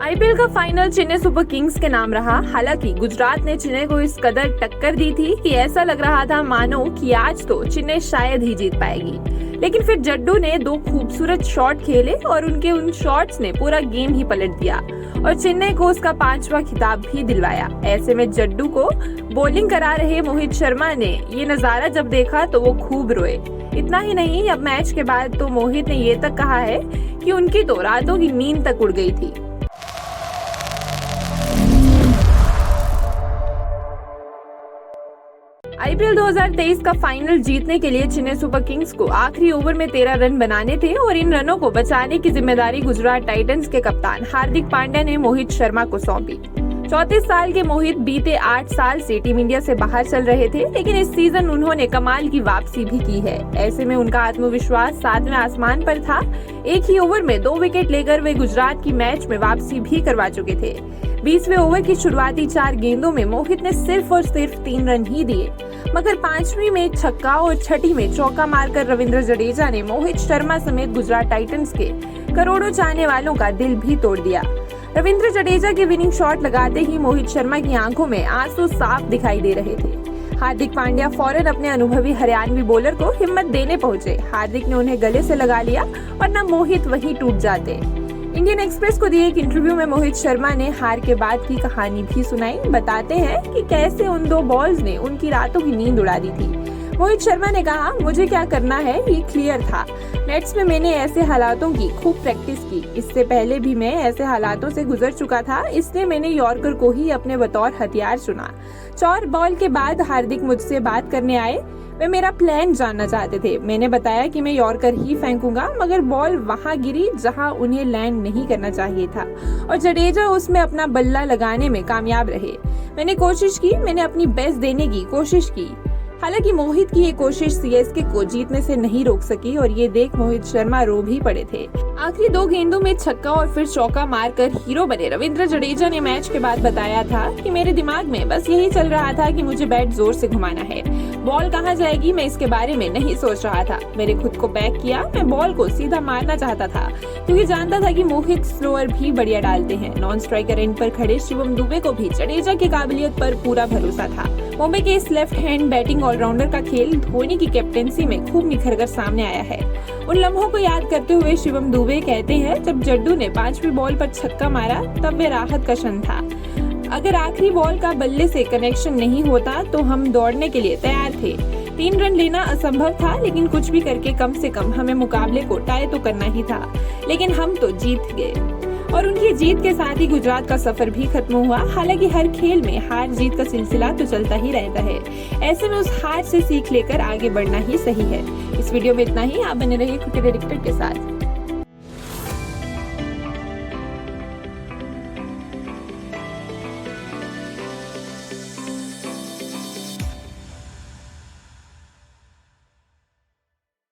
IPL का final Chennai super Kings के नाम रहा। हालांकि गुजरात ने चेन्नई को इस कदर टक्कर दी थी कि ऐसा लग रहा था मानो कि आज तो चेन्नई शायद ही जीत पाएगी। लेकिन फिर जड्डू ने दो खूबसूरत शॉट खेले और उनके उन शॉट्स ने पूरा गेम ही पलट दिया और चेन्नई को उसका 5वां खिताब भी दिलवाया। ऐसे में जड्डू को बॉलिंग करा रहे मोहित शर्मा ने ये नजारा जब देखा तो वो खूब रोए। इतना ही नहीं, अब मैच के बाद तो मोहित ने ये तक कहा है कि उनकी तो रातों की नींद तक उड़ गई थी। आईपीएल 2023 का फाइनल जीतने के लिए चेन्नई सुपर किंग्स को आखिरी ओवर में 13 रन बनाने थे और इन रनों को बचाने की जिम्मेदारी गुजरात टाइटंस के कप्तान हार्दिक पांड्या ने मोहित शर्मा को सौंपी। 34 साल के मोहित बीते 8 साल से टीम इंडिया से बाहर चल रहे थे, लेकिन इस सीजन उन्होंने कमाल की वापसी भी की है। ऐसे में उनका आत्मविश्वास 7वें आसमान पर था। एक ही ओवर में 2 विकेट लेकर वे गुजरात की मैच में वापसी भी करवा चुके थे। 20वें ओवर की शुरुआती 4 गेंदों में मोहित ने सिर्फ और सिर्फ 3 रन ही दिए, मगर 5वीं में छक्का और 6ठी में चौका मारकर रविंद्र जडेजा ने मोहित शर्मा समेत गुजरात टाइटंस के करोड़ों चाहने वालों का दिल भी तोड़ दिया। रविंद्र जडेजा के विनिंग शॉट लगाते ही मोहित शर्मा की आंखों में आंसू साफ दिखाई दे रहे थे। हार्दिक पांड्या फौरन अपने अनुभवी हरियाणवी बॉलर को हिम्मत देने पहुंचे। हार्दिक ने उन्हें गले से लगा लिया और न मोहित वहीं टूट जाते। इंडियन एक्सप्रेस को दिए एक इंटरव्यू में मोहित शर्मा ने हार के बाद की कहानी भी सुनाई। बताते हैं कि कैसे उन 2 बॉल्स ने उनकी रातों की नींद उड़ा दी थी। मोहित शर्मा ने कहा, मुझे क्या करना है ये क्लियर था। नेट्स में मैंने ऐसे हालातों की खूब प्रैक्टिस की। इससे पहले भी मैं ऐसे हालातों से गुजर चुका था, इसलिए मैंने यॉर्कर को ही अपने बतौर हथियार चुना। 4 बॉल के बाद हार्दिक मुझसे बात करने आए। वे मेरा प्लान जानना चाहते थे। मैंने बताया कि मैं यॉर्कर ही फेंकूंगा, मगर बॉल वहां गिरी जहां उन्हें लैंड नहीं करना चाहिए था और जडेजा उसमें अपना बल्ला लगाने में कामयाब रहे। मैंने कोशिश की, मैंने अपनी बेस्ट देने की कोशिश की। हालांकि मोहित की ये कोशिश सीएसके को जीतने से नहीं रोक सकी और ये देख मोहित शर्मा रो भी पड़े थे। आखिरी 2 गेंदों में छक्का और फिर चौका मारकर हीरो बने रविंद्र जडेजा ने मैच के बाद बताया था कि मेरे दिमाग में बस यही चल रहा था कि मुझे बैट जोर से घुमाना है। बॉल कहां जाएगी मैं इसके बारे में नहीं सोच रहा था। मैंने खुद को बैक किया। मैं बॉल को सीधा मारना चाहता था क्योंकि जानता था कि मोहित स्लोअर भी बढ़िया डालते हैं। नॉन स्ट्राइकर एंड पर खड़े शिवम दुबे को भी जडेजा की काबिलियत पर पूरा भरोसा था। मुंबई के इस लेफ्ट हैंड बैटिंग ऑलराउंडर का खेल धोनी की कैप्टेंसी में खूब निखर कर सामने आया है। उन लम्हों को याद करते हुए शिवम दुबे कहते हैं, जब जड्डू ने 5वीं बॉल पर छक्का मारा तब वे राहत का क्षण था। अगर आखिरी बॉल का बल्ले से कनेक्शन नहीं होता तो हम दौड़ने के लिए तैयार थे। 3 रन लेना असंभव था, लेकिन कुछ भी करके कम से कम हमें मुकाबले को टाई तो करना ही था। लेकिन हम तो जीत गए और उनकी जीत के साथ ही गुजरात का सफर भी खत्म हुआ। हालांकि हर खेल में हार जीत का सिलसिला तो चलता ही रहता है। ऐसे में उस हार से सीख लेकर आगे बढ़ना ही सही है। इस वीडियो में इतना ही। आप बने रहिए क्रिकेट एडिक्टेड के साथ।